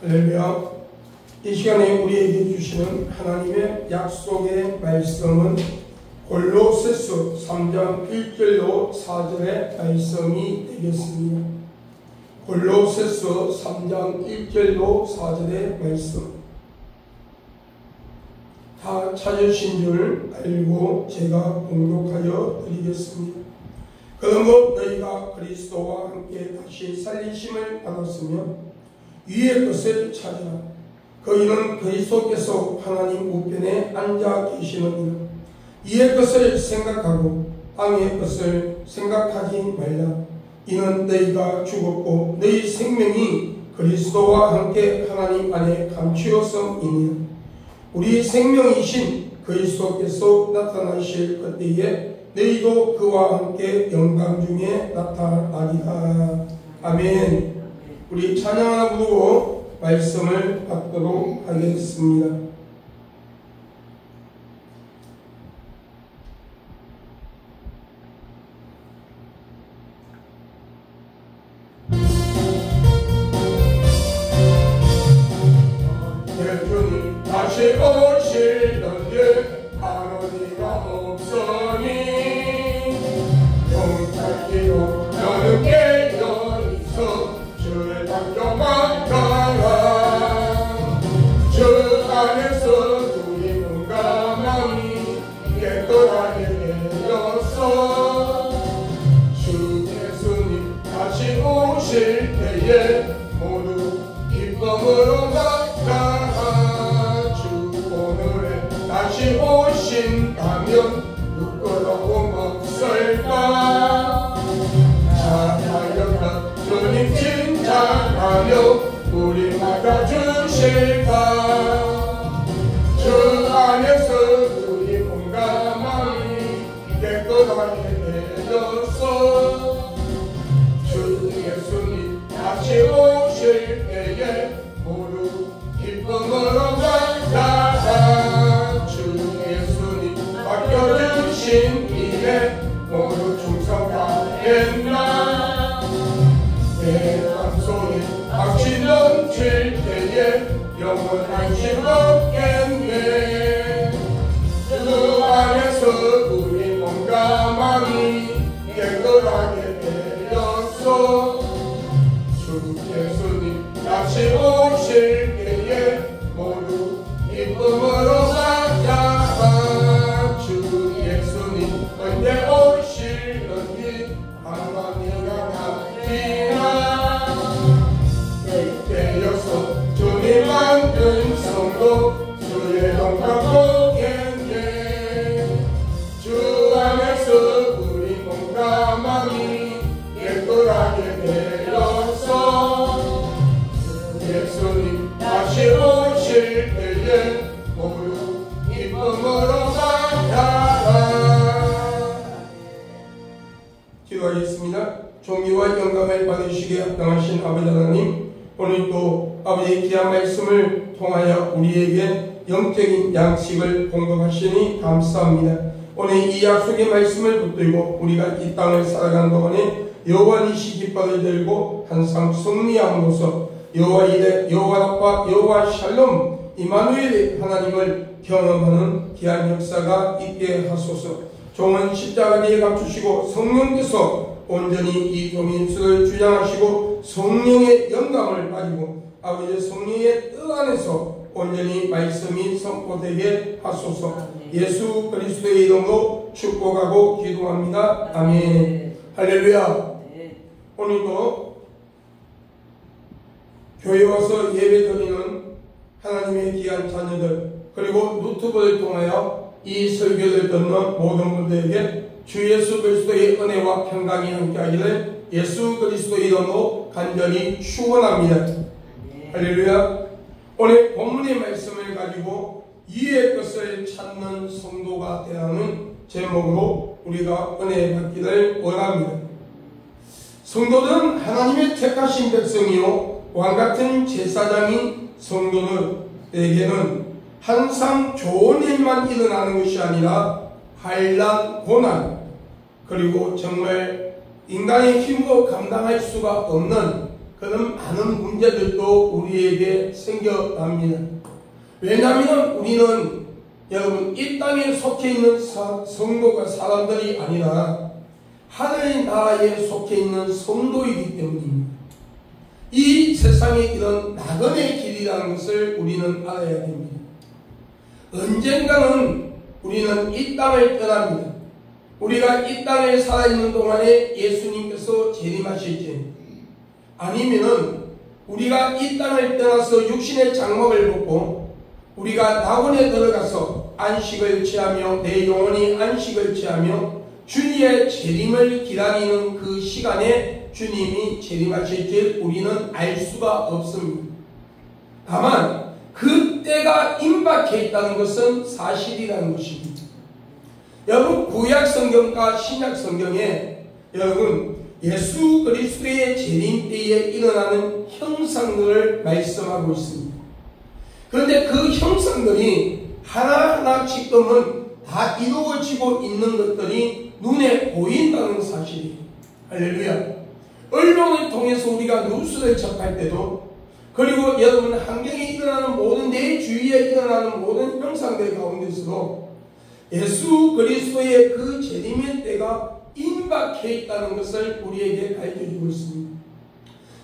할렐루야. 이 시간에 우리에게 주시는 하나님의 약속의 말씀은 골로새서 3장 1절로 4절의 말씀이 되겠습니다. 골로새서 3장 1절로 4절의 말씀. 다 찾으신 줄 알고 제가 봉독하여 드리겠습니다. 그러므로 너희가 그리스도와 함께 다시 살리심을 받았으며 위의 것을 찾으라. 그이는 그리스도께서 하나님 우편에 앉아 계시느니라. 위의 것을 생각하고 땅의 것을 생각하지 말라. 이는 너희가 죽었고 너희 생명이 그리스도와 함께 하나님 안에 감추었음이니라. 우리 생명이신 그리스도께서 나타나실 그때에 너희도 그와 함께 영광 중에 나타나리라. 아멘. 우리 찬양 하나 부르고 말씀을 받도록 하겠습니다. 주님 다시 오시던데 하루니가 없으니 영탁기로 너는 깨어있어 주의 당겨만 가라. 주 안에서 우리 몸과 마음이 깨끗하게 되었어. 주 예수님 다시 오실 때에 모두 기쁨으로 맞아라. 주 오늘에 다시 오신다면 부끄러움 없을까. 자하여가 주님 칭찬하며 우리 맞아주실까. 주 안에서 우리 몸과 마음이 깨끗하게 되었어. 주 예수님 다시 오실 때에 모두 기쁨으로 맞아라. 주 예수님 맡겨주신 일에 모두 충성 다했나. 내 맘속에 악취 넘칠 때에 영원한 실 없겠네. 주 안에서 우리 몸과 마음이 깨끗하게 되었어. 주 예수님 다시 오실 때에 모두 기쁨으로 맞아라. 주 예수님 언제 오실런지 하나님이가 나지나. 그때여서 주님 만든 성도 주의 영광 보겠네. 주 안에서 우리 몸과 마음이 깨끗하게 되었어. 예수님 다시 오실 때에 모두 기쁨으로 맞아라. 기도하겠습니다. 존귀와 영광을 받으시기에 합당하신 아버지 하나님, 오늘 또 아버지의 귀한 말씀을 통하여 우리에게 영적인 양식을 공급하시니 감사합니다. 오늘 이 약속의 말씀을 붙들고 우리가 이 땅을 살아가는 동안에 여호와 니시 깃발을 들고 항상 승리함으로써 여호와 이레, 여호와 라파, 여호와 샬롬, 이마누엘 하나님을 경험하는 귀한 역사가 있게 하소서. 종은 십자가 뒤에 감추시고 성령께서 온전히 이 종인수를 주장하시고 성령의 영감을 가지고 아버지의 성령의 뜻 안에서 온전히 말씀이 선포되게 하소서. 예수 그리스도의 이름으로 축복하고 기도합니다. 아멘. 할렐루야. 오늘도 교회 와서 예배 드리는 하나님의 귀한 자녀들, 그리고 유튜브를 통하여 이 설교를 듣는 모든 분들에게 주 예수 그리스도의 은혜와 평강이 함께하기를 예수 그리스도의 이름으로 간절히 축원합니다. 할렐루야. 오늘 본문의 말씀을 가지고 위의 것을 찾는 성도가 되라는 제목으로 우리가 은혜 받기를 원합니다. 성도들은 하나님의 택하신 백성이요 왕같은 제사장인 성도들에게는 항상 좋은 일만 일어나는 것이 아니라 환난, 고난, 그리고 정말 인간의 힘으로 감당할 수가 없는 그런 많은 문제들도 우리에게 생겨납니다. 왜냐하면 우리는 여러분 이 땅에 속해 있는 성도가 사람들이 아니라 하늘의 나라에 속해 있는 성도이기 때문입니다. 이 세상에 이런 나그네 길이라는 것을 우리는 알아야 됩니다. 언젠가는 우리는 이 땅을 떠납니다. 우리가 이 땅에 살아있는 동안에 예수님께서 재림하실지, 아니면은 우리가 이 땅을 떠나서 육신의 장막을 벗고 우리가 낙원에 들어가서 안식을 취하며 내 영혼이 안식을 취하며 주님의 재림을 기다리는 그 시간에 주님이 재림하실지 우리는 알 수가 없습니다. 다만 그때가 임박해 있다는 것은 사실이라는 것입니다. 여러분 구약 성경과 신약 성경에 여러분 예수 그리스도의 재림 때에 일어나는 형상들을 말씀하고 있습니다. 그런데 그 형상들이 하나하나 지금은 다 이루어지고 있는 것들이 눈에 보인다는 사실이에요. 할렐루야. 언론을 통해서 우리가 뉴스를 접할 때도, 그리고 여러분 환경에 일어나는 모든 내 주위에 일어나는 모든 형상들 가운데서도 예수 그리스도의 그 재림의 때가 임박해 있다는 것을 우리에게 가르쳐주고 있습니다.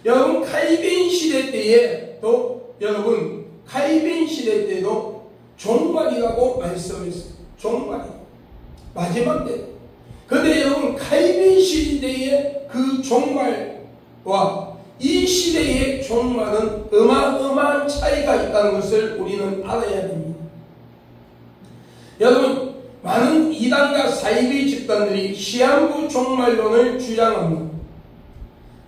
여러분 칼빈 시대 때에도 여러분 칼빈 시대 때도 종말이라고 말씀했어요. 종말이 마지막 때. 그런데 여러분 칼빈 시대의 그 종말과 이 시대의 종말은 어마어마한 차이가 있다는 것을 우리는 알아야 됩니다. 여러분 많은 이단과 사이비 집단들이 시한부 종말론을 주장합니다.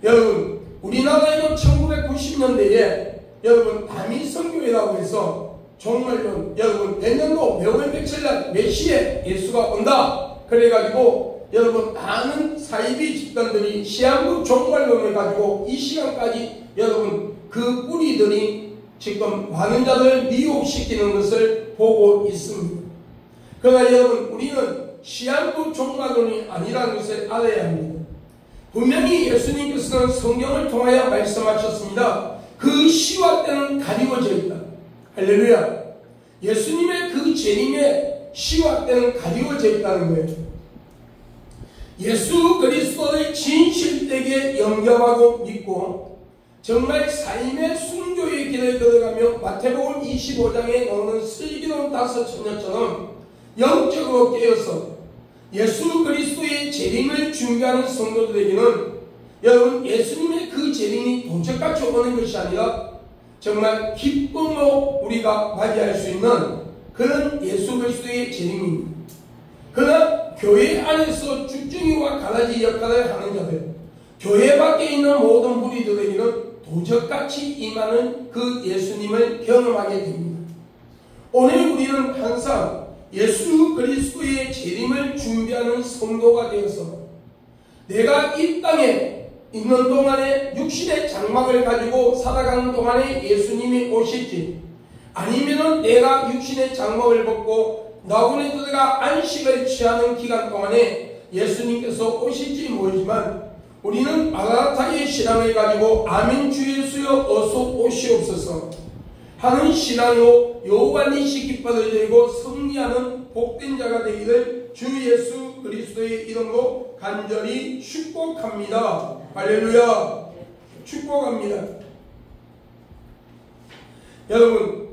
여러분 우리나라에도 1990년대에 여러분 다민선교회라고 해서 종말론, 여러분 내년도 몇월 며칠날 몇 시에 예수가 온다 그래가지고 여러분 많은 사이비 집단들이 시한부 종말론을 가지고 이 시간까지 여러분 그 뿌리들이 지금 많은 자들을 미혹시키는 것을 보고 있습니다. 그러나 여러분 우리는 시한부 종말론이 아니라는 것을 알아야 합니다. 분명히 예수님께서는 성경을 통하여 말씀하셨습니다. 그 시와 때는 가리워져 있다. 할렐루야. 예수님의 그 재림의 시와 때는 가리워져 있다는 거예요. 예수 그리스도를 진실되게 영접하고 믿고 정말 삶의 순교의 길을 걸어가며 마태복음 25장에 나오는 슬기로운 5처녀처럼 영적으로 깨어서 예수 그리스도의 재림을 준비하는 성도들에게는 여러분 예수님의 그 재림이 도적같이 오는 것이 아니라 정말 기쁨으로 우리가 맞이할 수 있는 그런 예수 그리스도의 재림입니다. 그러나 교회 안에서 쭉중이와 가라지 역할을 하는 자들, 교회 밖에 있는 모든 무리들에게는 도적같이 임하는 그 예수님을 경험하게 됩니다. 오늘 우리는 항상 예수 그리스도의 재림을 준비하는 성도가 되어서 내가 이 땅에 있는 동안에 육신의 장막을 가지고 살아가는 동안에 예수님이 오실지, 아니면은 내가 육신의 장막을 벗고 낙원에 들어가 안식을 취하는 기간 동안에 예수님께서 오실지 모르지만 우리는 마라나타의 신앙을 가지고 아멘 주 예수여 어서 오시옵소서 하는 신앙으로 요한일시 깃발을 들고 승리하는 복된 자가 되기를 주 예수 그리스도의 이름으로 간절히 축복합니다. 할렐루야. 축복합니다. 여러분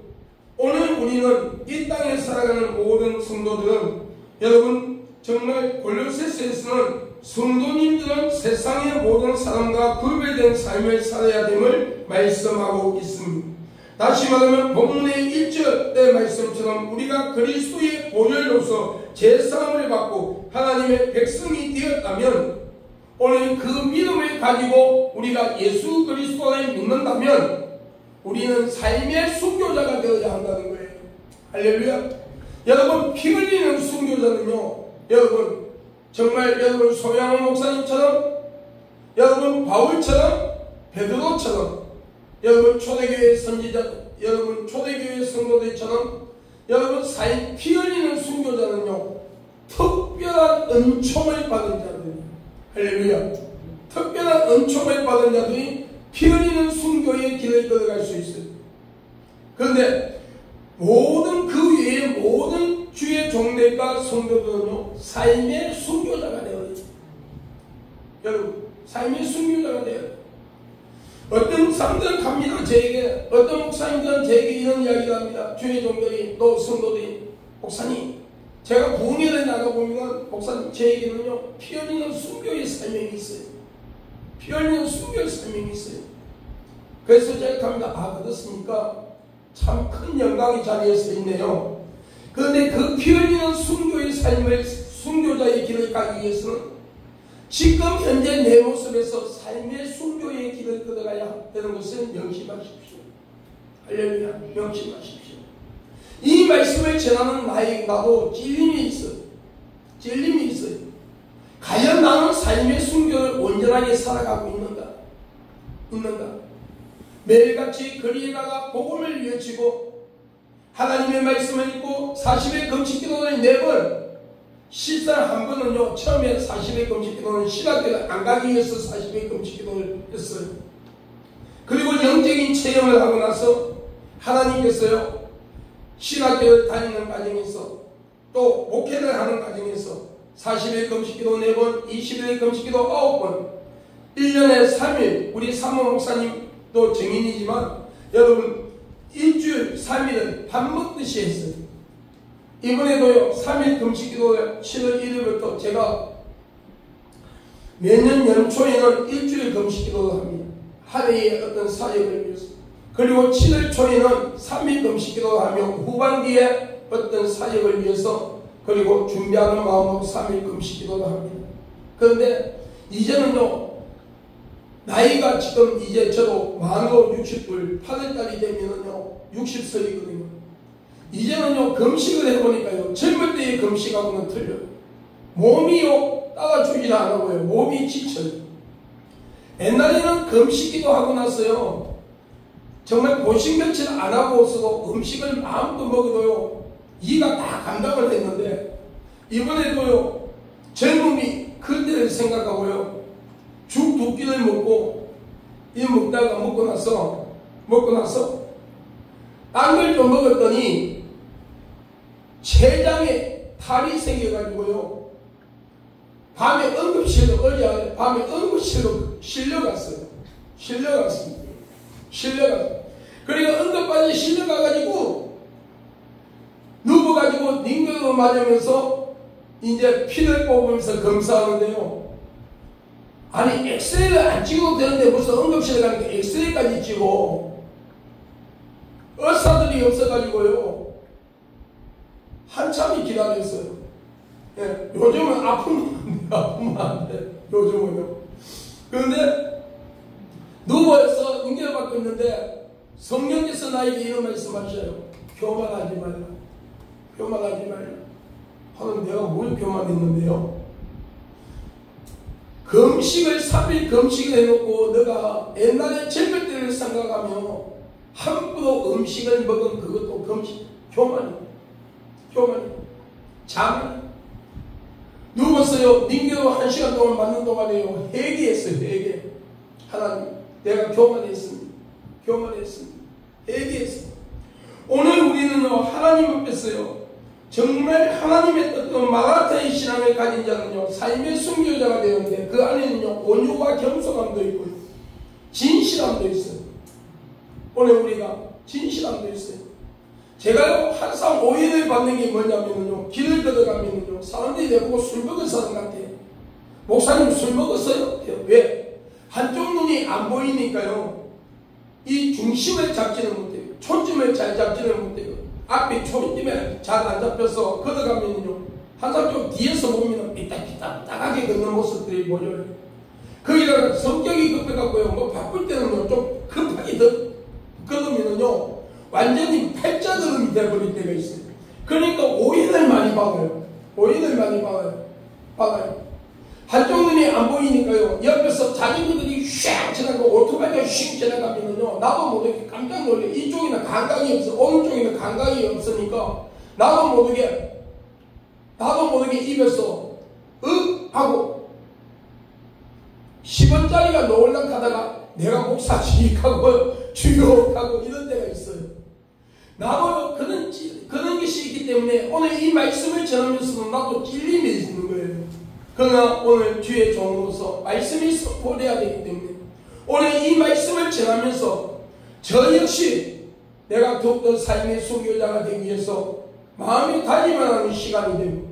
오늘 우리는 이 땅에 살아가는 모든 성도들은 여러분 정말 골로새서에서는 성도님들은 세상의 모든 사람과 구별된 삶을 살아야 됨을 말씀하고 있습니다. 다시 말하면 본문의 1절 때 말씀처럼 우리가 그리스도의 보혈로서 제사함을 받고 하나님의 백성이 되었다면 오늘 그 믿음을 가지고 우리가 예수 그리스도를 믿는다면 우리는 삶의 순교자가 되어야 한다는 거예요. 할렐루야. 여러분 피 흘리는 순교자는요, 여러분 정말 여러분 소양원 목사님처럼, 여러분 바울처럼, 베드로처럼, 여러분 초대교회 선지자, 여러분 초대교회 성도들처럼 여러분 피 흘리는 순교자는요 특별한 은총을 받은 자들, 할렐루야. 특별한 은총을 받은 자들이 피 피 흘리는 순교의 길을 걸어갈 수 있어요. 그런데 모든 그 외에 모든 주의 종들과 성도들은요, 삶의 순교자가 되어야 돼요. 여러분, 삶의 순교자가 되어야 돼요. 어떤 사람들은 갑니다. 저에게, 어떤 목사님들은 저에게 이런 이야기를 합니다. 주의 종들이, 또 성도들이, 목사님, 제가 부흥회를 나가보면, 목사님, 저에게는요, 피 흘리는 순교의 삶이 있어요. 피 흘리는 순교의 삶이 있어요. 그래서 제가 갑니다. 아, 그렇습니까? 참 큰 영광이 자리에 서 있네요. 그런데 그 피 흘리는 순교의 삶을, 순교자의 길을 가기 위해서는 지금 현재 내 모습에서 삶의 순교의 길을 걸어가야 되는 것을 명심하십시오. 할렐루야, 명심하십시오. 이 말씀을 전하는 나도 찔림이 있어요. 찔림이 있어요. 과연 나는 삶의 순교를 온전하게 살아가고 있는가? 매일같이 거리에다가 복음을 외치고 하나님의 말씀을 읽고 40일 금식기도를 4번, 실상 한 번은요, 처음에 40일 금식기도는 신학교를 안 가기 위해서 40일 금식기도를 했어요. 그리고 영적인 체험을 하고 나서 하나님께서요, 신학교를 다니는 과정에서 또 목회를 하는 과정에서 40일 금식기도 4번, 20일 금식기도 9번, 1년에 3일, 우리 사모 목사님도 증인이지만 여러분 일주일 3일은 밥 먹듯이 했어요. 이번에도요 3일 금식기도를 7월 1일부터 제가 매년 연초에는 일주일 금식기도를 합니다. 한 해의 어떤 사역을 위해서. 그리고 7월 초에는 3일 금식기도를 하며 후반기에 어떤 사역을 위해서 그리고 준비하는 마음으로 3일 금식기도를 합니다. 그런데 이제는요, 나이가 지금 이제 저도 만으로 60불, 8월달이 되면은요 60살이거든요. 이제는요 금식을 해보니까요 젊을 때의 금식하고는 틀려요. 몸이요 따라주질 않아요. 몸이 지쳐요. 옛날에는 금식기도 하고 나서요 정말 보식 며칠 안 하고서도 음식을 마음껏 먹어도요 이가 다 감당을 했는데, 이번에도요 젊음이 그때를 생각하고요 죽 2끼를 먹고 이 먹고 나서 딴 걸 좀 먹었더니 췌장에 탈이 생겨가지고요 밤에 응급실로 실려갔어요. 그리고 응급반에 실려가가지고 누워가지고 링거로 맞으면서 이제 피를 뽑으면서 검사하는데요, 아니 엑스레이를 안 찍어도 되는데 무슨 응급실에 가니까 엑스레이까지 찍어. 의사들이 없어가지고요 한참이 기다렸어요. 예, 요즘은 아프면 안 돼. 요즘은요. 그런데 누워서 인계받고 있는데 성령께서 나에게 이런 말씀하셔요. 교만하지 말라. 하는 내가 뭘 교만했는데요. 금식을 3일 금식을 해놓고 너가 옛날에 젊을 때를 생각하며 함부로 음식을 먹은 그것도 금식, 교만이 장 누웠어요. 링게로 1시간 동안 맞는 동안에요 회개했어요. 회개. 하나님, 내가 교만했습니다. 회개했습니다. 오늘 우리는요 하나님 앞에서요 정말 하나님의 뜻과 마라타의 신앙을 가진 자는요 삶의 순교자가 되었는데 그 안에는요 온유와 겸손함도 있고 진실함도 있어요. 오늘 우리가 진실함도 있어요. 제가요 항상 오해를 받는 게 뭐냐면요 길을 걸어가면요 사람들이 내보고 술 먹은 사람 같아요. 목사님 술 먹었어요? 왜? 한쪽 눈이 안 보이니까요 이 중심을 잡지는 못해요. 초점을 잘 잡지는 못해요. 앞에 초점에 잘 안 잡혀서 걸어가면요 한 사람 좀 뒤에서 보면 삐딱삐딱하게 걷는 모습들이 보여요. 거기다가 성격이 급해갖고요 뭐 바쁠 때는요 좀 급하게 걸으면요 완전히 팔자걸음이 되어버릴 때가 있어요. 그러니까 오해를 많이 받아요. 한쪽 눈이 안 보이니까요 옆에서 자전거들이 슉 지나가고 오토바이가 슉 지나가면요 나도 모르게 깜짝 놀래. 이쪽에는 감각이 없어. 오른쪽에는 감각이 없으니까 나도 모르게 입에서 하고 10원짜리가 놓으려고 하다가 내가 목사직하고 주역하고 이런 데가 있어요. 나도 그런 것이 있기 때문에 오늘 이 말씀을 전하면서도 나도 찔림이 있는 거예요. 그러나 오늘 주의 종으로서 말씀이 선포되어야 되기 때문에 오늘 이 말씀을 전하면서 저 역시 내가 더욱더 삶의 순교자가 되기 위해서 마음이 다짐하는 시간이 되고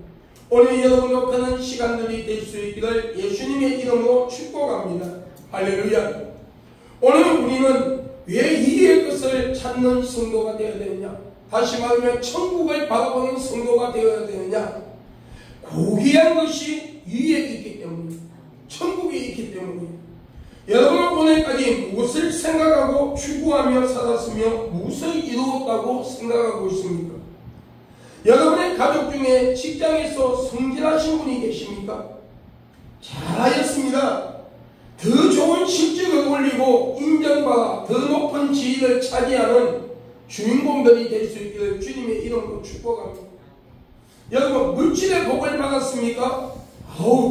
오늘 여러분과 그런 시간들이 될 수 있기를 예수님의 이름으로 축복합니다. 할렐루야. 오늘 우리는 왜 이의 것을 찾는 성도가 되어야 되느냐? 다시 말하면 천국을 바라보는 성도가 되어야 되느냐? 고귀한 것이 위에 있기 때문에, 천국에 있기 때문에 여러분은 오늘까지 무엇을 생각하고 추구하며 살았으며 무엇을 이루었다고 생각하고 있습니까? 여러분의 가족 중에 직장에서 승진하신 분이 계십니까? 잘하셨습니다. 더 좋은 실적을 올리고 인정받아 더 높은 지위를 차지하는 주인공들이 될 수 있기를 주님의 이름으로 축복합니다. 여러분 물질의 복을 받았습니까?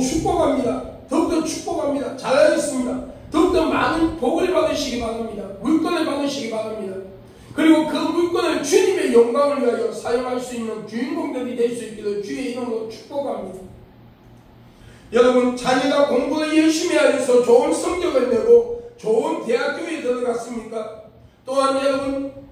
축복합니다. 더욱더 축복합니다. 잘하셨습니다. 더욱더 많은 복을 받으시기 바랍니다. 물건을 받으시기 바랍니다. 그리고 그 물건을 주님의 영광을 위하여 사용할 수 있는 주인공들이 될 수 있기를 주의 이름으로 축복합니다. 여러분 자녀가 공부를 열심히 하여서 좋은 성적을 내고 좋은 대학교에 들어갔습니까? 또한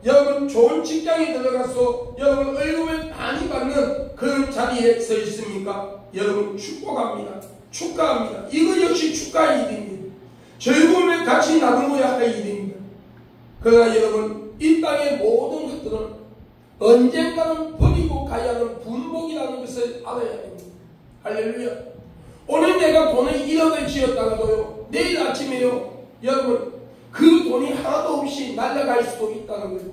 여러분 좋은 직장에 들어가서 여러분 월급을 많이 받는 그런 자리에 서 있습니까? 여러분 축복합니다. 축하합니다. 이거 역시 축하의 일입니다. 즐거움을 같이 나누어야 할 일입니다. 그러나 여러분 이 땅의 모든 것들은 언젠가는 버리고 가야 하는 분복이라는 것을 알아야 됩니다. 할렐루야. 오늘 내가 돈을 1억을 지었다가도요 내일 아침에요 여러분 그 돈이 하나도 없이 날아갈 수도 있다는 거예요.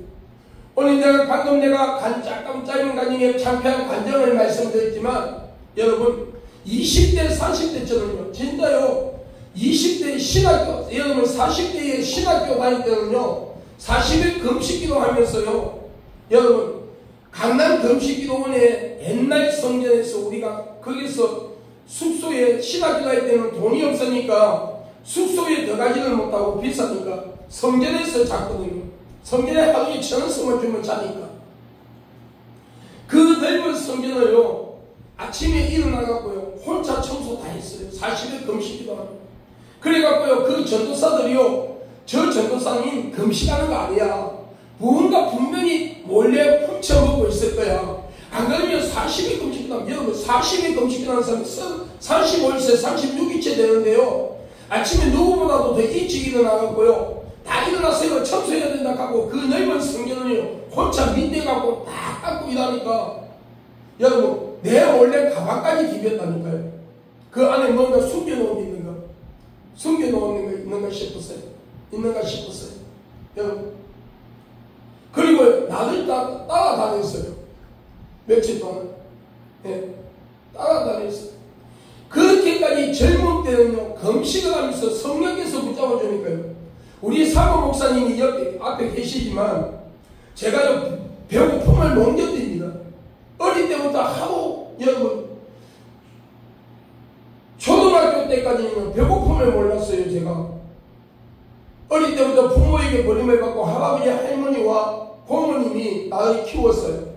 오늘 방금 내가 잠깐 짧은 간증에 창피한 간증을 말씀드렸지만 여러분 20대 40대처럼요 진짜요 20대 신학교 여러분 40대에 신학교 다닐 때는요 40일 금식기도 하면서요 여러분 강남 금식기도원에 옛날 성전에서 우리가 거기서 숙소에 신학교 다닐 때는 돈이 없으니까 숙소에 들어가지를 못하고 비싸니까 성전에서 잤거든요. 성전에 하루에 1,000원씩만 주면 자니까 그 넓은 성전을요 아침에 일어나갖고요 혼자 청소 다 했어요. 40일 금식기도 하고 그래갖고요 그 전도사들이요 저 전도사님 금식하는 거 아니야. 무언가 분명히 몰래 훔쳐먹고 있을 거야. 안 그러면 40일 금식기도 하면 여러분 40일 금식기도 하는 사람이 35일째 36일째 되는데요 아침에 누구보다도 더 일찍 일어나갖고요 다 일어나서요 청소해야 된다 하고 그 넓은 성전을요 혼자 밑에갖고 다 닦고 일하니까 여러분 내 원래 가방까지 디뎠다니까요. 그 안에 뭔가 숨겨놓은 게 있는가? 숨겨놓은 게 있는가 싶었어요. 여러분 그리고 나를 따라다녔어요. 며칠 동안 따라다녔어요. 그렇게까지 젊은 때는요 금식을 하면서 성령께서 붙잡아주니까요 우리 사모 목사님이 옆에 앞에 계시지만 제가요 배고픔을 못 견딥니다. 어릴 때부터 하도 여러분 초등학교 때까지는 배고픔을 몰랐어요. 제가 어릴 때부터 부모에게 버림을 받고 할아버지 할머니와 고모님이 나를 키웠어요.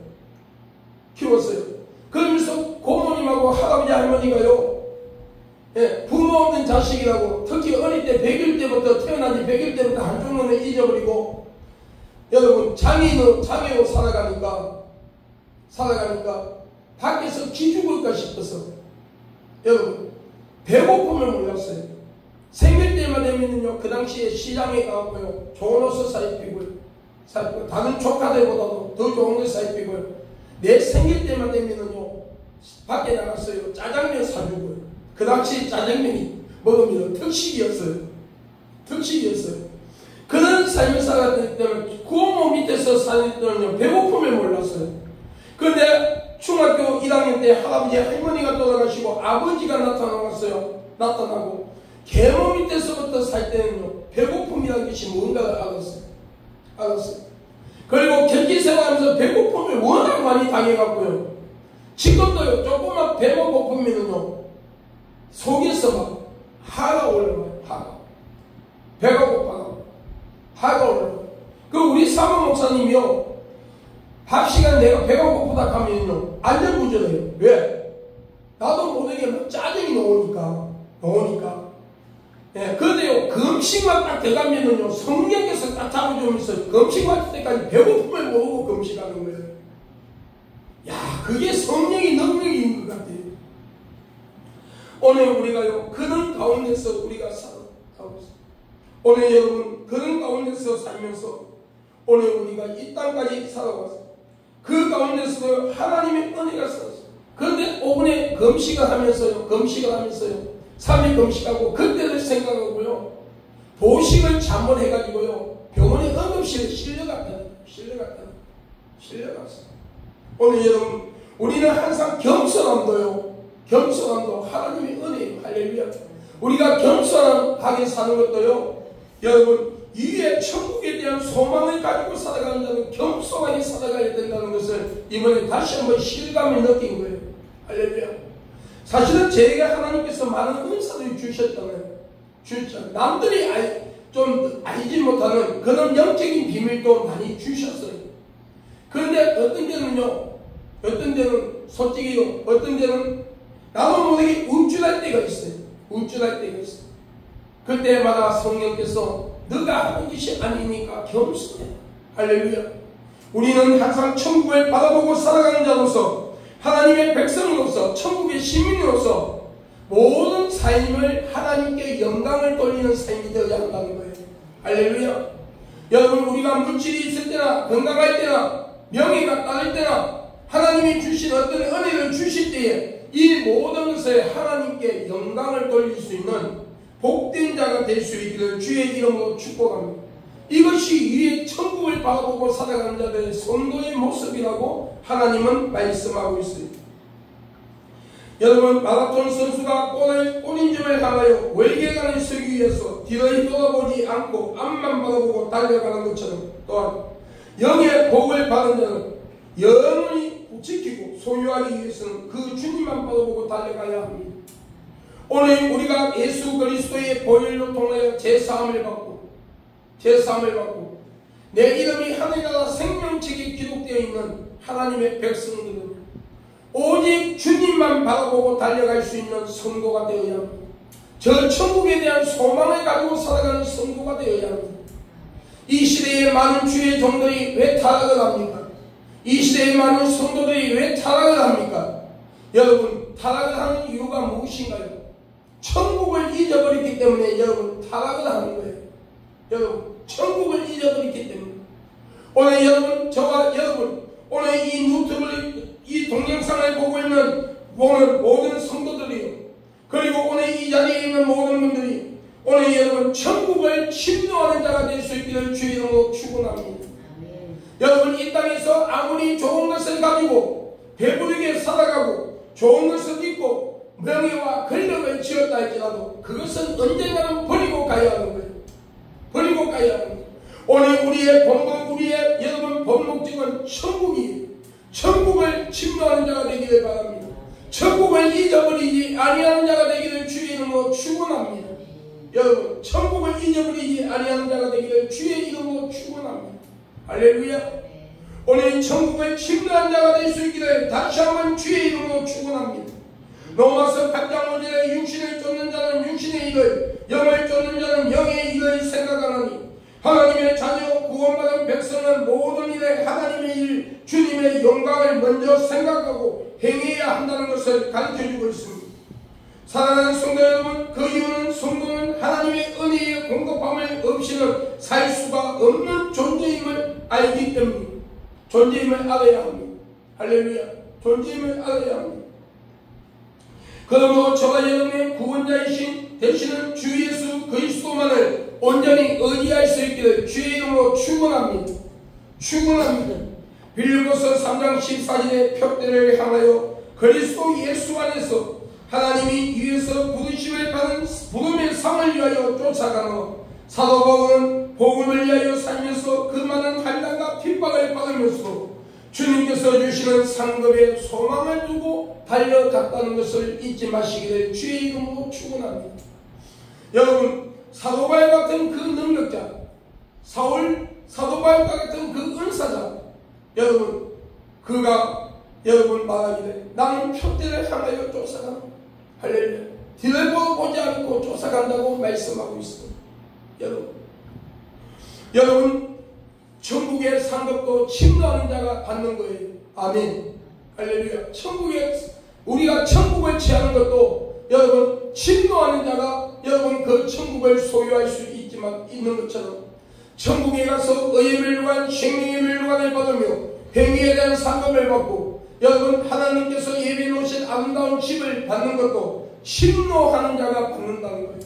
그러면서 고모님하고 할아버지 할머니가요 부모 없는 자식이라고 특히 어릴 때 100일 때부터 태어나지 100일 때부터 한쪽 눈을 잊어버리고 여러분 장애로 살아가니까 밖에서 기죽을까 싶어서 여러분 배고픔을 몰랐어요. 생일 때만 되면요 그 당시에 시장에 가고요 좋은 옷을 사입히고요 다른 조카들보다도 더 좋은 걸 사입히고요 내 생일 때만 되면요 밖에 나갔어요. 짜장면 사주고요. 그 당시 짜장면이 먹으면 특식이었어요. 그런 삶을 살았기 때문에 고모 밑에서 살 때는요 배고픔을 몰랐어요. 그런데 중학교 1학년 때 할아버지 할머니가 돌아가시고 아버지가 나타나고 계모 밑에서부터 살 때는요 배고픔이라는 것이 뭔가를 알았어요. 그리고 경기생활하면서 배고픔을 워낙 많이 당해갖고요 지금도요 조금만 배가 고프면은요 속에서 막 화가 올라와요. 배가 고파요. 화가 올라요. 그 우리 사모 목사님이요, 밥 시간 내가 배가 고프다 하면요 안절부절해요. 왜? 나도 모르게 막 짜증이 나오니까. 예, 그런데요, 그 음식만 딱 들어가면은요, 성령께서 딱 잡아주면서 그 음식 맞을 때까지 배고픔을 모르고 그 음식하는 거예요. 야, 그게 성령의 능력이 있는 것 같아요. 오늘 우리가요, 그런 가운데서 우리가 살아가고 있어요. 오늘 여러분, 그런 가운데서 살면서 오늘 우리가 이 땅까지 살아왔어요. 그 가운데서도 하나님의 은혜가 살았어요. 그런데 5분에 금식을 하면서요, 3일 금식하고 그때를 생각하고요, 도식을 잠몰해가지고요, 병원에 응급실에 실려갔어요. 오늘 여러분, 우리는 항상 겸손함도 하나님의 은혜예요. 할렐루야. 우리가 겸손하게 사는 것도요, 여러분, 위에 천국에 대한 소망을 가지고 살아가는 자는 겸손하게 살아가야 된다는 것을 이번에 다시 한번 실감을 느낀 거예요. 할렐루야. 사실은 제가 하나님께서 많은 은사를 주셨잖아요. 남들이 좀 알지 못하는 그런 영적인 비밀도 많이 주셨어요. 그런데 어떤 데는 솔직히요, 어떤 데는 나도 모르게 움찔할 때가 있어요. 그때마다 성령께서 너가 하는 것이 아니니까 겸손해. 할렐루야. 우리는 항상 천국을 바라보고 살아가는 자로서, 하나님의 백성으로서, 천국의 시민으로서 모든 삶을 하나님께 영광을 돌리는 삶이 되어야 한다는 거예요. 할렐루야. 여러분, 우리가 물질이 있을 때나 건강할 때나 명예가 따를 때나 하나님이 주신 어떤 은혜를 주실 때에 이 모든 것에 하나님께 영광을 돌릴 수 있는 복된 자가 될 수 있기를 주의 이름으로 축복합니다. 이것이 위에 천국을 바라보고 살아가는 자들의 성도의 모습이라고 하나님은 말씀하고 있습니다. 여러분, 마라톤 선수가 골인 점을 향하여 월계관을 서기 위해서 뒤를 돌아보지 않고 앞만 바라보고 달려가는 것처럼, 또한 영의 복을 받은 자는 영원히 지키고 소유하기 위해서는 그 주님만 바라보고 달려가야 합니다. 오늘 우리가 예수 그리스도의 보혈로 통하여 제사함을 받고 내 이름이 하늘나라 생명책에 기록되어 있는 하나님의 백성들은 오직 주님만 바라보고 달려갈 수 있는 성도가 되어야 합니다. 저 천국에 대한 소망을 가지고 살아가는 성도가 되어야 합니다. 이 시대에 많은 주의 종들이 왜 타락을 합니까? 이 시대에 많은 성도들이 왜 타락을 합니까? 여러분, 타락을 하는 이유가 무엇인가요? 천국을 잊어버렸기 때문에 여러분 타락을 하는 거예요. 여러분, 천국을 잊어버렸기 때문에. 오늘 여러분, 저와 여러분, 오늘 이 동영상을 보고 있는 오늘 모든 성도들이요, 그리고 오늘 이 자리에 있는 모든 분들이 오늘 여러분 천국을 침노하는 자가 될 수 있기를 주의 이름으로 축원합니다. 여러분, 이 땅에서 아무리 좋은 것을 가지고 배부르게 살아가고 좋은 것을 입고 명예와 권력을 지었다 할지라도 그것은 언젠가는 버리고 가야 하는 거예요. 오늘 우리의 본분, 우리의 여러분 본 목적은 천국이에요. 천국을 침노하는 자가 되기를 바랍니다. 천국을 잊어버리지 아니하는 자가 되기를 주의 이름으로 축원합니다. 여러분, 천국을 잊어버리지 아니하는 자가 되기를 주의 이름으로 축원합니다. 할렐루야. 오늘 천국을 침노한 자가 될 수 있기를 다시 한번 주의 이름으로 축원합니다. 로마서 8장 5절에 육신을 쫓는 자는 육신의 일을, 영을 쫓는 자는 영의 일을 생각하나니 하나님의 자녀 구원받은 백성은 모든 일에 하나님의 일, 주님의 영광을 먼저 생각하고 행해야 한다는 것을 가르쳐주고 있습니다. 사랑하는 성도 여러분, 그 이유는 성도는 하나님의 은혜의 공급함을 없이는 살 수가 없는 존재임을 알기 때문입니다. 존재임을 알아야 합니다. 할렐루야. 존재임을 알아야 합니다. 그러므로 저와 여러분의 구원자이신 되시는 주 예수 그리스도만을 온전히 의지할 수 있기를 주의 이름으로 축원합니다. 빌립보서 3장 14절의 표대를 향하여 그리스도 예수 안에서 하나님이 위에서 부르심을 받은 부름의 상을 위하여 쫓아가며 사도 바울은 복음을 위하여 살면서 그 많은 환난과 핍박을 받으면서 주님께서 주시는 상급의 소망을 두고 달려갔다는 것을 잊지 마시기를 주의 이름으로 축원합니다. 여러분, 사도 바울 같은 그 능력자, 사도 바울과 같은 그 은사자, 여러분, 그가 여러분 말하기를 나는 표대를 향하여 쫓아간다. 할렐루야. 뒤를 보지 않고 쫓아간다고 말씀하고 있습니다. 여러분, 천국의 상급도 침노하는 자가 받는 거예요. 아멘. 할렐루야. 우리가 천국을 취하는 것도 여러분, 침노하는 자가 여러분 그 천국을 소유할 수 있는 것처럼 천국에 가서 의의 멸류관, 생명의 멸류관을 받으며 행위에 대한 상급을 받고 여러분 하나님께서 예비해 놓으신 아름다운 집을 받는 것도 침노하는 자가 받는다는 거예요.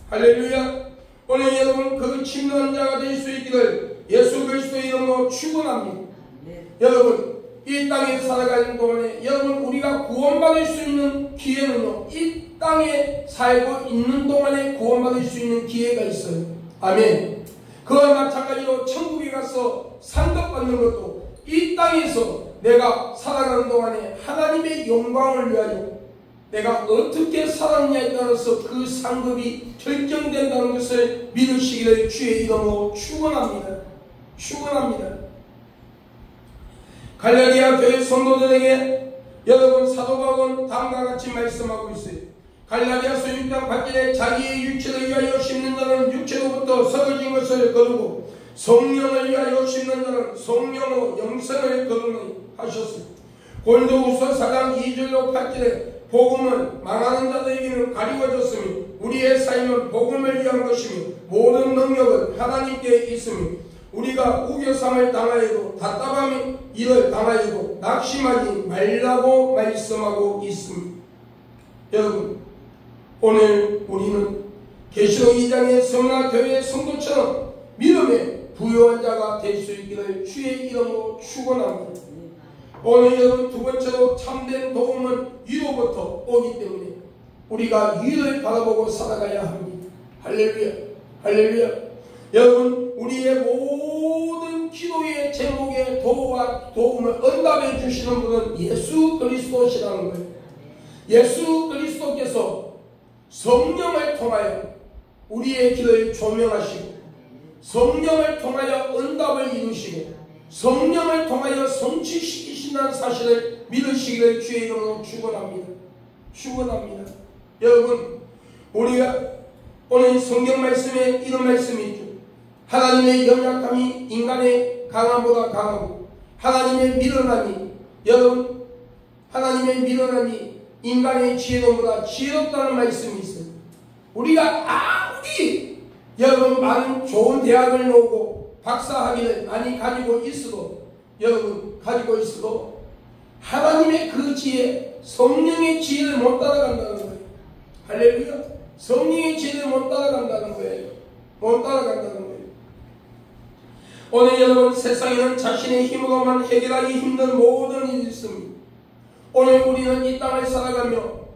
할렐루야. 오늘 여러분 그 침노하는 자가 될 수 있기를 예수 그리스도의 이름으로 축원합니다. 여러분 이 땅에 살아가는 동안에 여러분 우리가 구원받을 수 있는 기회는요, 이 땅에 살고 있는 동안에 구원받을 수 있는 기회가 있어요. 아멘. 그와 마찬가지로 천국에 가서 상급받는 것도 이 땅에서 내가 살아가는 동안에 하나님의 영광을 위하여 내가 어떻게 살았냐에 따라서 그 상급이 결정된다는 것을 믿으시기를 주의 이름으로 축원합니다. 축원합니다. 갈라디아 교회 성도들에게 여러분 사도 바울은 다음과 같이 말씀하고 있어요. 갈라디아서 6장 8절에 자기의 육체를 위하여 심는 자는 육체로부터 썩어진 것을 거두고 성령을 위하여 심는 자는 성령으로 영생을 거두니 하셨습니다. 고린도후서 4장 2절로 8절에 복음은 망하는 자들에게는 가리워졌으며 우리의 삶은 복음을 위한 것이며 모든 능력은 하나님께 있으며 우리가 우겨삼을 당하여도 답답함의 일을 당하여도 낙심하지 말라고 말씀하고 있습니다. 여러분, 오늘 우리는 계시록 2장의 성나교회의 성도처럼 믿음의 부요한 자가 될 수 있기를 주의 이름으로 축원합니다. 오늘 여러분 두 번째로 참된 도움은 위로부터 오기 때문에 우리가 위를 바라보고 살아가야 합니다. 할렐루야. 할렐루야. 여러분 우리의 모든 기도의 제목에 도움을 응답해 주시는 분은 예수 그리스도시라는 거예요. 예수 그리스도께서 성령을 통하여 우리의 길을 조명하시고 성령을 통하여 응답을 이루시고 성령을 통하여 성취시키신다는 사실을 믿으시기를 주의 이름으로 축원합니다. 축원합니다. 여러분 우리가 오늘 성경 말씀에 이런 말씀이 있죠. 하나님의 연약함이 인간의 강함보다 강하고 하나님의 미련함이 여러분 하나님의 미련함이 인간의 지혜로보다 지혜롭다는 말씀이 있어요. 우리가 아무리 여러분 많은 좋은 대학을 나오고 박사학위를 많이 가지고 있어도 여러분 가지고 있어도 하나님의 그 지혜 성령의 지혜를 못 따라간다는 거예요. 할렐루야. 성령의 지혜를 못 따라간다는 거예요. 못 따라간다는 거예요. 오늘 여러분 세상에는 자신의 힘으로만 해결하기 힘든 모든 일이 있습니다. 오늘 우리는 이 땅을 살아가며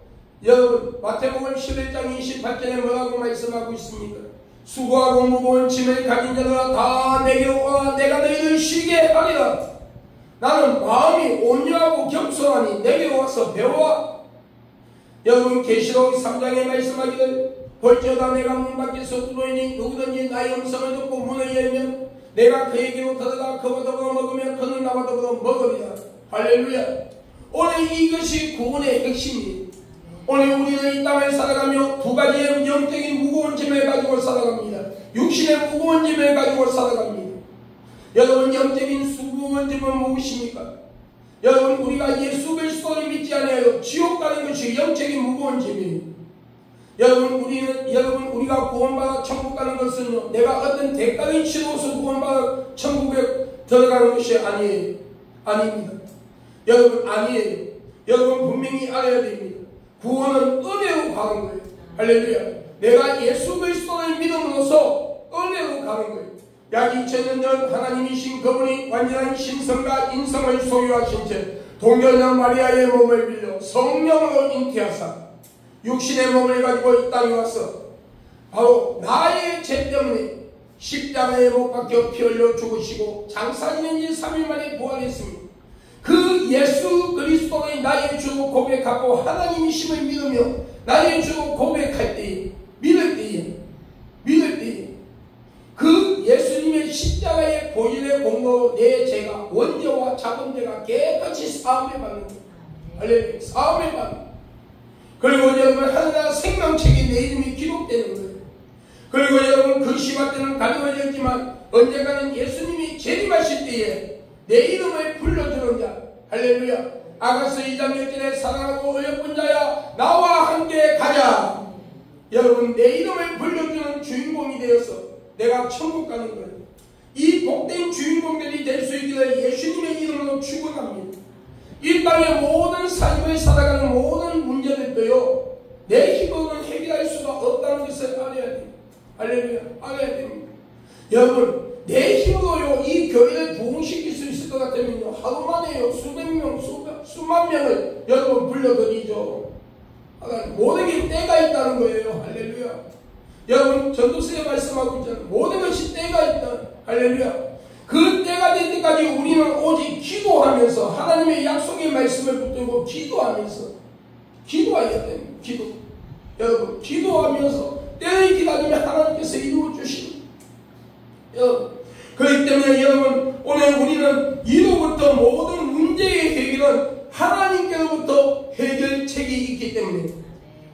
여러분 마태복음 11장 28절에 뭐라고 말씀하고 있습니까? 수고하고 무거운 짐을 가진 자들아 다 내게로 와 내가 너희를 쉬게 하리라. 나는 마음이 온유하고 겸손하니 내게로 와서 배워와. 여러분 계시록 3장에 말씀하기를 볼지어다 내가 문 밖에서 두드리니 누구든지 나의 음성을 듣고 문을 열면 내가 그에게로 들어가 그와 더불어 먹으면 그는 나와 더불어 먹으리라. 할렐루야. 오늘 이것이 구원의 핵심이에요. 오늘 우리는 이 땅을 살아가며 두 가지의 영적인 무거운 짐을 가지고 살아갑니다. 육신의 무거운 짐을 가지고 살아갑니다. 여러분 영적인 무거운 짐은 무엇입니까? 여러분 우리가 예수 그리스도를 믿지 않아요. 지옥 가는 것이 영적인 무거운 짐이에요. 여러분 우리가 구원받아 천국 가는 것은요, 내가 어떤 대가를 치러서 구원받아 천국에 들어가는 것이 아니에요. 아닙니다. 여러분 아니에요. 여러분 분명히 알아야 됩니다. 구원은 은혜로 가는 거예요. 할렐루야. 내가 예수 그리스도를 믿음으로써 은혜로 가는 거예요. 약 2000년 전 하나님이신 그분이 완전한 신성과 인성을 소유하신 채 동결녀 마리아의 몸을 빌려 성령으로 잉태하사 육신의 몸을 가지고 이 땅에 와서 바로 나의 죄 때문에 십자가에 못 박혀 피 흘려 죽으시고 장사지낸 지 3일 만에 부활했습니다. 그 예수 그리스도의 나의 주로 고백하고 하나님이심을 믿으며 나의 주로 고백할 때에 믿을 때에 그 예수 이름으로 내 죄가 원죄와 자범죄가 깨끗이 사함을 받는 거예요. 할렐루야. 사함을 받는 거예요. 그리고 여러분 하늘나라 생명책에 내 이름이 기록되는 거예요. 그리고 여러분 그 시간 때는 가져져있지만 언젠가는 예수님이 재림하실 때에 내 이름을 불러주는 자, 할렐루야. 아가서 2장 1절에 사랑하고 어여쁜 자야 나와 함께 가자. 여러분 내 이름을 불러주는 주인공이 되어서 내가 천국 가는 거예요. 이 복된 주인공들이 될 수 있기를 예수님의 이름으로 축원합니다. 이 땅의 모든 삶을 살아가는 모든 문제들도요 내 힘으로는 해결할 수가 없다는 것을 알아야 돼요. 할렐루야. 알아야 됩니다. 여러분 내 힘으로요 이 교회를 부흥시킬 수 있을 것 같으면요 하루 만에요 수백 명 수만 명을 여러분 불러드리죠. 모든 게 때가 있다는 거예요. 할렐루야. 여러분 전도서에 말씀하고 있잖아요. 모든 것이 때가 있다. 할렐루야. 그 때가 될 때까지 우리는 오직 기도하면서 하나님의 약속의 말씀을 붙들고 기도하면서 기도해야 됩니다. 기도. 여러분 기도하면서 때를 기다리면 하나님께서 이루어 주십니다. 여러분 그렇기 때문에 여러분 오늘 우리는 이로부터 모든 문제의 해결은 하나님께로부터 해결책이 있기 때문에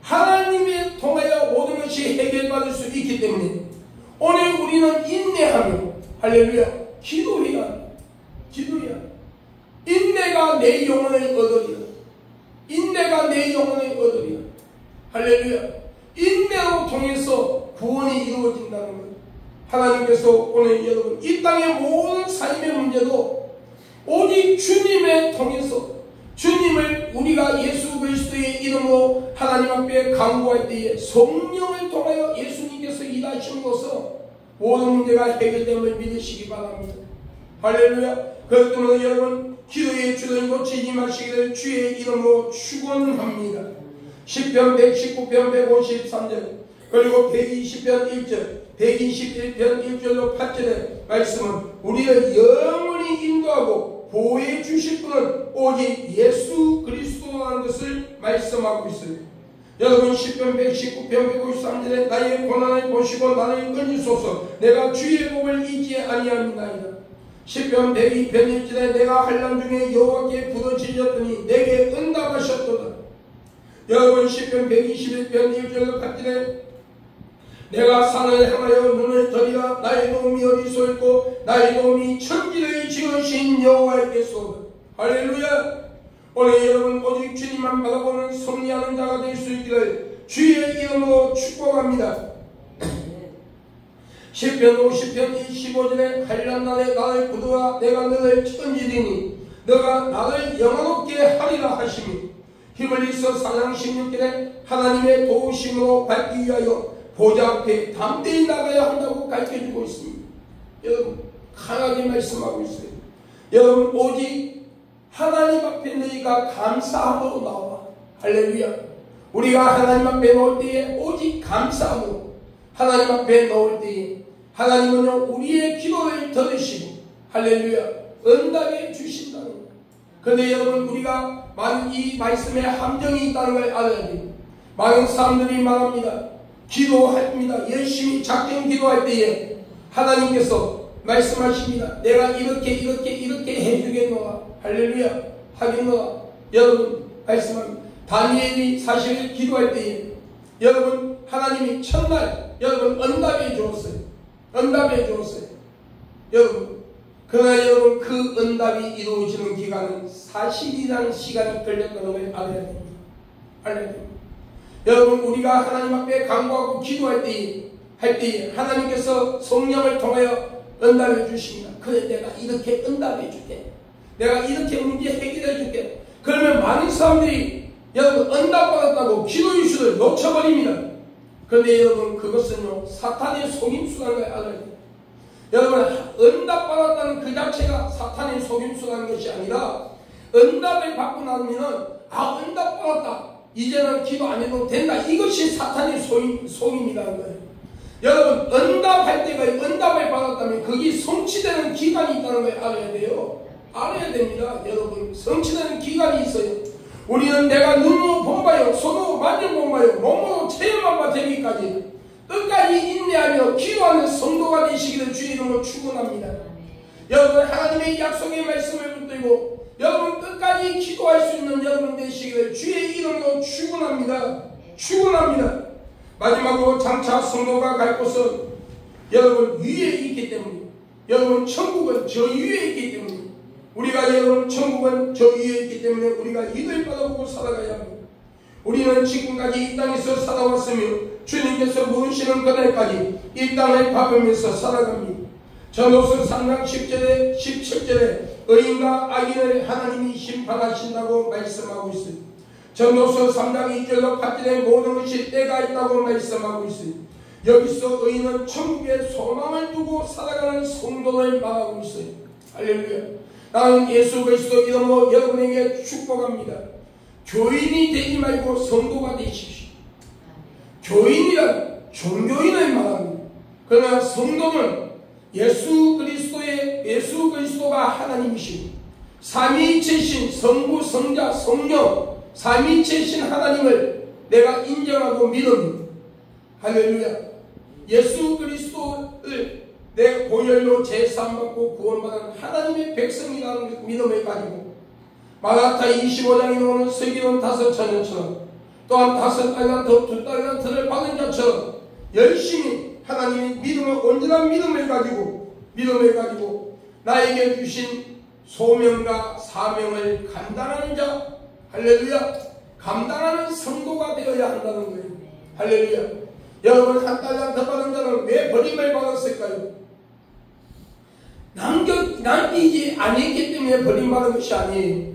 하나님에 통하여 모든 것이 해결받을 수 있기 때문에 오늘 우리는 인내하며 할렐루야 기도해야 합니다. 기도해야 합니다. 인내가 내 영혼을 얻으리라. 인내가 내 영혼을 얻으리라. 할렐루야. 인내로 통해서 구원이 이루어진다는 것. 하나님께서 오늘 여러분 이 땅의 모든 삶의 문제도 오직 주님을 통해서 주님을 우리가 예수 그리스도의 이름으로 하나님 앞에 간구할 때에 성령을 통하여 예수님께서 일하심으로써 모든 문제가 해결됨을 믿으시기 바랍니다. 할렐루야. 그렇기 때문에 여러분 기도의 주를 놓치지 마시기를 주의 이름으로 축원합니다. 시편 119편 153절 그리고 120편 1절 121편 1절로 8절의 말씀은 우리를 영원히 인도하고 보호해 주실 분은 오직 예수 그리스도라는 것을 말씀하고 있어요. 여러분 시편 119편 153절에 나의 고난을 보시고 나를 끊으소서 내가 주의 복을 잊지 아니함이나이다. 시편 102편 1절에 내가 환난 중에 여호와께 부르짖었더니 내게 응답하셨도다. 여러분 시편 121편 1절로 8절에 내가 산을 향하여 눈을 들이라 나의 도움이 어디서 있고 나의 도움이 천지를 지으신 여호와께서다. 할렐루야. 오늘 여러분 오직 주님만 바라보는 승리하는 자가 될 수 있기를 주의 이름으로 축복합니다. 시편 50편 25절에 환난 날에 나를 부르라 내가 너를 천지리니 너가 나를 영화롭게 하리라 하시니 히브리서 4장 16절에 하나님의 도우심으로 밟기 위하여 보좌 앞에 담대히 나가야 한다고 가르쳐주고 있습니다. 여러분 강하게 말씀하고 있어요. 여러분 오직 하나님 앞에 너희가 감사함으로 나와. 할렐루야. 우리가 하나님 앞에 놓을 때에 오직 감사함으로 하나님 앞에 놓을 때에 하나님은요 우리의 기도를 들으시고 할렐루야 응답해 주신다는 거예요. 그런데 여러분 우리가 많은 이 말씀에 함정이 있다는 걸 알아야 돼요. 많은 사람들이 말합니다. 기도합니다. 열심히 작정 기도할 때에 하나님께서 말씀하십니다. 내가 이렇게 해주겠노라. 할렐루야. 하겠노라. 여러분 말씀합니다. 다니엘이 사실 기도할 때에 여러분 하나님이 첫날 여러분 응답해 주었어요. 응답해 주었어요. 여러분 그러나 여러분 그 응답이 이루어지는 기간은 40일이라는 시간이 걸렸다는 걸 알아야 됩니다. 알아야 됩니다. 여러분 우리가 하나님 앞에 간구하고 기도할 때에 하나님께서 성령을 통하여 응답해 주십니다. 그래 내가 이렇게 응답해 줄게. 내가 이렇게 문제 해결해 줄게. 그러면 많은 사람들이 여러분 응답받았다고 기도 이슈를 놓쳐버립니다. 그런데 여러분 그것은요 사탄의 속임수라는 걸 알아야 돼요. 여러분 응답받았다는 그 자체가 사탄의 속임수라는 것이 아니라 응답을 받고 나면 응답받았다 이제는 기도 안 해도 된다. 이것이 사탄의 속임이라는 거예요. 여러분 응답할 때가 응답을 받았다면 그게 성취되는 기간이 있다는 걸 알아야 돼요. 알아야 됩니다. 여러분 성취되는 기간이 있어요. 우리는 내가 눈으로 본 바요 손으로 만져본 바요 몸으로 체험한 바 되기까지 끝까지 인내하며 기도하는 성도가 되시기를 주의 이름으로 축원합니다. 여러분 하나님의 약속의 말씀을 붙들고 여러분 끝까지 기도할 수 있는 여러분 되시기를 주의 이름으로 축원합니다. 축원합니다. 마지막으로 장차 성도가 갈 곳은 여러분 위에 있기 때문에, 여러분 천국은 저 위에 있기 때문에, 우리가 여러분 천국은 저 위에 있기 때문에 우리가 이를 바라보고 살아가야 합니다. 우리는 지금까지 이 땅에서 살아왔으며 주님께서 부르시는 그날까지 이 땅을 밟으면서 살아갑니다. 전도서 3장 10절에 17절에 의인과 악인을 하나님이 심판하신다고 말씀하고 있습니다. 전도서 3장 2절로 8절에 모든 것이 때가 있다고 말씀하고 있습니다. 여기서 의인은 천국의 소망을 두고 살아가는 성도를 말하고 있어요. 할렐루야. 나는 예수 그리스도 이름으로 여러분에게 축복합니다. 교인이 되지 말고 성도가 되십시오. 교인이란 종교인을 말합니다. 그러나 성도는 예수 그리스도가 하나님이시고 삼위일체신 성부, 성자, 성령 삼위일체신 하나님을 내가 인정하고 믿습니다. 할렐루야. 예수 그리스도를 내 보혈로 제사함받고 구원받은 하나님의 백성이라는 믿음을 가지고 마라타 25장에 나오는 서기론 5처녀처럼 또한 5달란트 2달란트를 받은 자처럼 열심히 하나님의 믿음을 온전한 믿음을 가지고 나에게 주신 소명과 사명을 감당하는 자, 할렐루야, 감당하는 성도가 되어야 한다는 거예요. 할렐루야. 여러분 한 달란트 받은 자는 왜 버림을 받았을까요? 남기지 않았기 때문에 버림받은 것이 아니에요.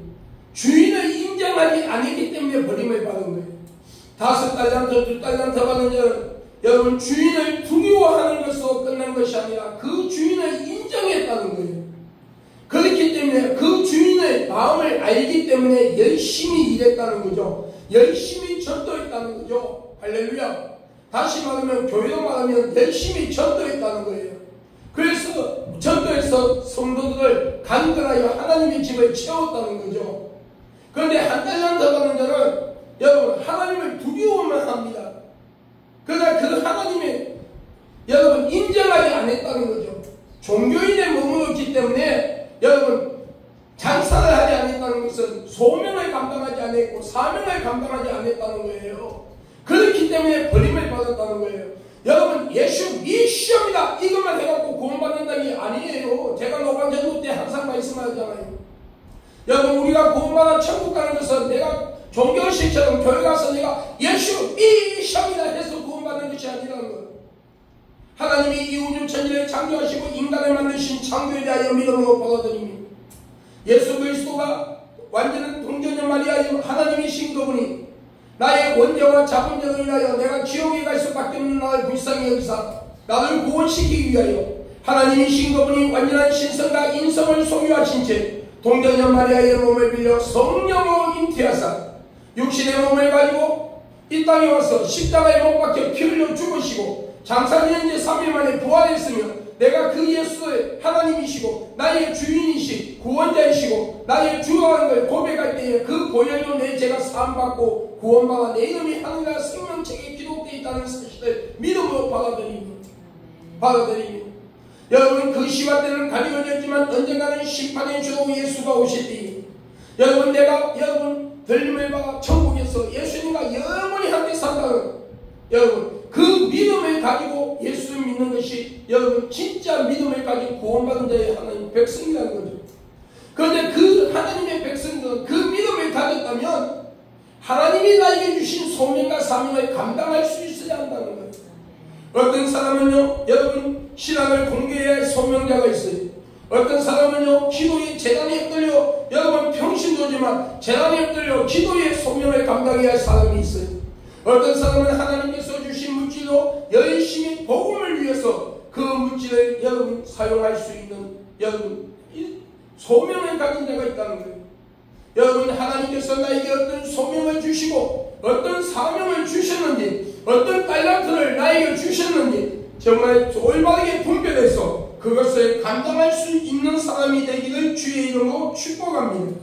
주인을 인정하지 않았기 때문에 버림을 받은 거예요. 5달란트 2달란트 받은 자는 여러분 주인을 두려워하는 것으로 끝난 것이 아니라 그 주인을 인정했다는 거예요. 그렇기 때문에 그 주인의 마음을 알기 때문에 열심히 일했다는 거죠. 열심히 전도했다는 거죠. 할렐루야. 다시 말하면 교회로 말하면 열심히 전도했다는 거예요. 그래서 전도해서 성도들을 간절하여 하나님의 집을 채웠다는 거죠. 그런데 한 달란트 받은 자는 여러분 하나님을 두려워만 합니다. 그러나 그 하나님의 여러분 인정하지 않았다는 거죠. 종교인에 머물렀기 때문에 여러분 장사를 하지 않았다는 것은 소명을 감당하지 않았고 사명을 감당하지 않았다는 거예요. 그렇기 때문에 버림을 받았다는 거예요. 여러분 예수 미시옵니다 이것만 해갖고 구원받는다는 게 아니에요. 제가 노방전도 때 항상 말씀하잖아요. 여러분 우리가 구원받아 천국 가는 것은 내가 종교식처럼 교회 가서 내가 예수 미시옵니다 해서 구원받는 것이 아니라는 거예요. 하나님이 이 우주 천지를 창조하시고 인간을 만드신 창조에 대하여 믿음으로 받아들입니다. 예수 그리스도가 완전한 동전녀 마리아의 하나님이신 그분이 나의 원죄와 자본죄를 위하여 내가 지옥에 갈 수밖에 없는 나를 불쌍히 여기사 나를 구원시키기 위하여 하나님이신 그분이 완전한 신성과 인성을 소유하신 채 동전녀 마리아의 몸을 빌려 성령으로 잉태하사 육신의 몸을 가지고 이 땅에 와서 십자가에 못 박혀 피 흘려 죽으시고 장사지은 지 3일 만에 부활했으며 내가 그 예수의 하나님이시고 나의 주인이시 구원자이시고 나의 주라는 걸 고백할 때에 그 보혈로 내 죄가 사함받고 구원받아 내 이름이 하늘나라 생명책에 기록되어 있다는 사실을 믿음으로 받아들입니다. 여러분 그 시간 때는 가려졌지만 언젠가는 심판의 주로 예수가 오실 때에 여러분 내가 여러분 들림을 받아 천국에서 예수님과 영원히 함께 산다는 여러분 그 믿음을 가지고 예수를 믿는 것이 여러분 진짜 믿음을 가지고 구원받은 자의 하나님 백성이라는 거죠. 그런데 그 하나님의 백성들은 그 믿음을 가졌다면 하나님이 나에게 주신 소명과 사명을 감당할 수 있어야 한다는 거예요. 어떤 사람은요 여러분 신앙을 공개해야 할 소명자가 있어요. 어떤 사람은요 기도의 재단에 엎드려 여러분 평신도지만 재단에 엎드려 기도의 소명을 감당해야 할 사람이 있어요. 어떤 사람은 하나님께서 주신 물질로 열심히 복음을 위해서 그 물질을 여러분 사용할 수 있는 여러분 소명을 가진 자가 있다는 거예요. 여러분 하나님께서 나에게 어떤 소명을 주시고 어떤 사명을 주셨는지 어떤 달란트를 나에게 주셨는지 정말 올바르게 분별해서 그것을 감당할 수 있는 사람이 되기를 주의 이름으로 축복합니다.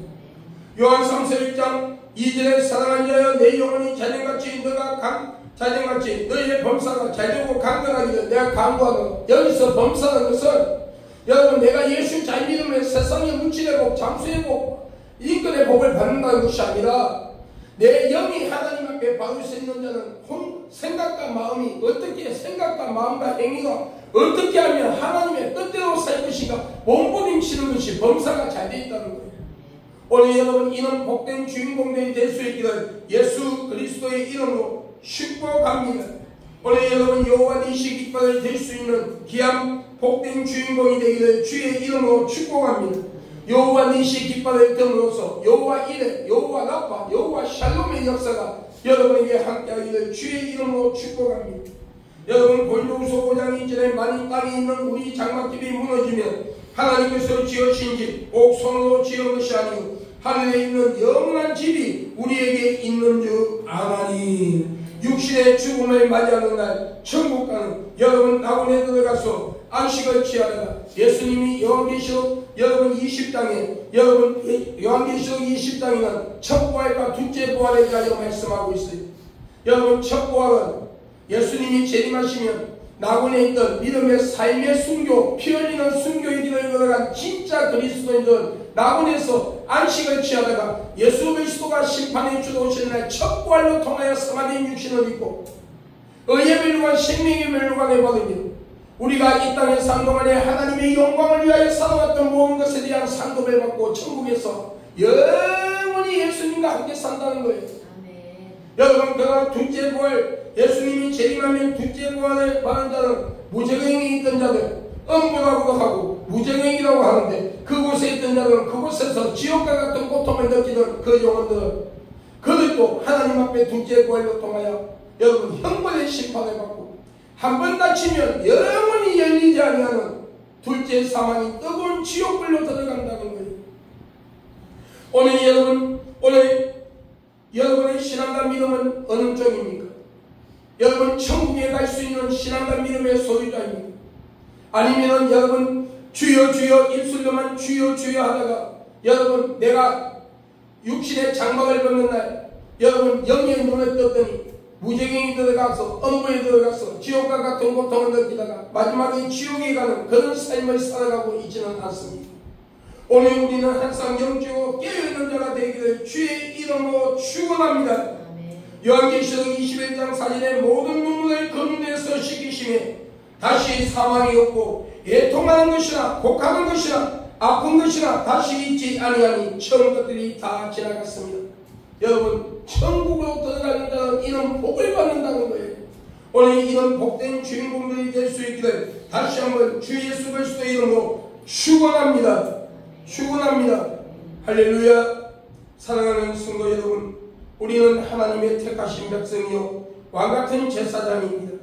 요한 3서 1장 2절에 사랑하는 자여 내 영혼이 자전같이 너가 자전같이 너희의 범사가 잘되고 강건하기를 내가 강구하노라. 여기서 범사라는 것은 여러분, 내가 예수 잘 믿으면 세상의 물질의 복, 잠수의 복, 인권의 복을 받는다는 것이 아니라 내 영이 하나님 앞에 받을 수 있는 자는 생각과 마음이 어떻게, 생각과 마음과 행위가 어떻게 하면 하나님의 뜻대로 살 것인가 몸부림치는 것이 범사가 잘 되어 있다는 거예요. 오늘 여러분, 이는 복된 주인공들이 될 수 있기를 예수 그리스도의 이름으로 축복합니다. 오늘 여러분, 여호와 니시 깃발을 될 수 있는 귀한 복된 주인공이 되기를 주의 이름으로 축복합니다. 여호와 니시 깃발을 됨으로써 여호와 이레, 여호와 라파, 여호와 샬롬의 역사가 여러분에게 함께하기를 주의 이름으로 축복합니다. 여러분, 골동서 5장 2절에 만일 땅에 있는 우리 장막집이 무너지면 하나님께서 지으신 집 꼭 손으로 지은 것이 아니고 하늘에 있는 영원한 집이 우리에게 있는 줄 아나니. 육신의 죽음을 맞이하는 날 천국 가는 여러분, 낙원에 들어가서 안식을 취하다가 예수님이 요한계시록 여러분 20장에 여러분 요한계시록 20장에는 첫 부활과 둘째 부활에 대하여 말씀하고 있어요. 여러분, 첫 부활은 예수님이 재림하시면 낙원에 있던 믿음의 삶의 순교, 피 흘리는 순교의 길을 걸어간 진짜 그리스도인들 낙원에서 안식을 취하다가 예수 그리스도가 심판의 주로 오시는 날 첫 부활로 통하여 사마된 육신을 입고 의의 멸류관 생명의 멸류관을 받으며 우리가 이 땅에 산 동안에 하나님의 영광을 위하여 살아왔던 모든 것에 대한 상급을 받고 천국에서 영원히 예수님과 함께 산다는 거예요. 아멘. 여러분, 그가 둘째 부활, 예수님이 재림하면 둘째 부활을 받은 자는 무정행에 있던 자들 음부라고도 하고 무정행이라고 하는데, 그곳에 있던 자들은 그곳에서 지옥과 같은 고통을 느끼던 그 영혼들은 그들도 하나님 앞에 둘째 부활로 통하여 여러분 형벌의 심판을 받고 한 번 다치면 영원히 열리지 아니하는 둘째 사망이 뜨거운 지옥불로 들어간다는 거예요. 오늘 여러분의 신앙과 믿음은 어느 쪽입니까? 여러분, 천국에 갈 수 있는 신앙과 믿음의 소유자입니까? 아니면은 여러분, 주여 주여 입술로만 주여 주여 하다가 여러분, 내가 육신의 장막을 벗는 날 여러분 영의 눈을 떴더니 무정행이 들어가서 음부에 들어가서 지옥과 같은 고통을 느끼다가 마지막에 지옥에 가는 그런 삶을 살아가고 있지는 않습니다. 오늘 우리는 항상 영적으로 깨어있는 자가 되기를 주의 이름으로 축원합니다. 요한계시록 21장 4절에 모든 눈물을 그 눈에서 씻기시며 다시 사망이 없고 애통하는 것이나 곡하는 것이나 아픈 것이나 다시 있지 아니하니 처음 것들이 다 지나갔습니다. 여러분, 천국으로 들어가는 자는 이런 복을 받는다는 거예요. 오늘 이런 복된 주인공들이 될 수 있기를 다시 한번 주 예수 그리스도의 이름으로 축원합니다. 축원합니다. 할렐루야. 사랑하는 성도 여러분, 우리는 하나님의 택하신 백성이요 왕같은 제사장입니다.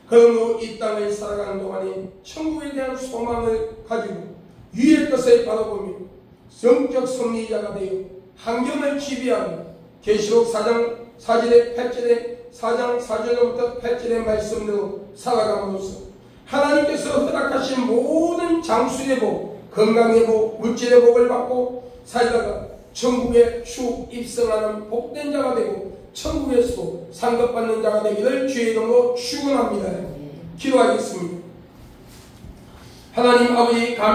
그러므로 이 땅을 살아가는 동안에 천국에 대한 소망을 가지고 위의 것을 바라보며 성적 승리자가 되어 환경을 지배하며 계시록 4장 4절의 8절에 4장 4절부터 8절의 말씀대로 살아감으로써 하나님께서 허락하신 모든 장수의 복, 건강의 복, 물질의 복을 받고 살다가 천국에 쭉 입성하는 복된 자가 되고 천국에서도 상급받는 자가 되기를 주의 이름으로 축원합니다. 기도하겠습니다. 하나님 아버지,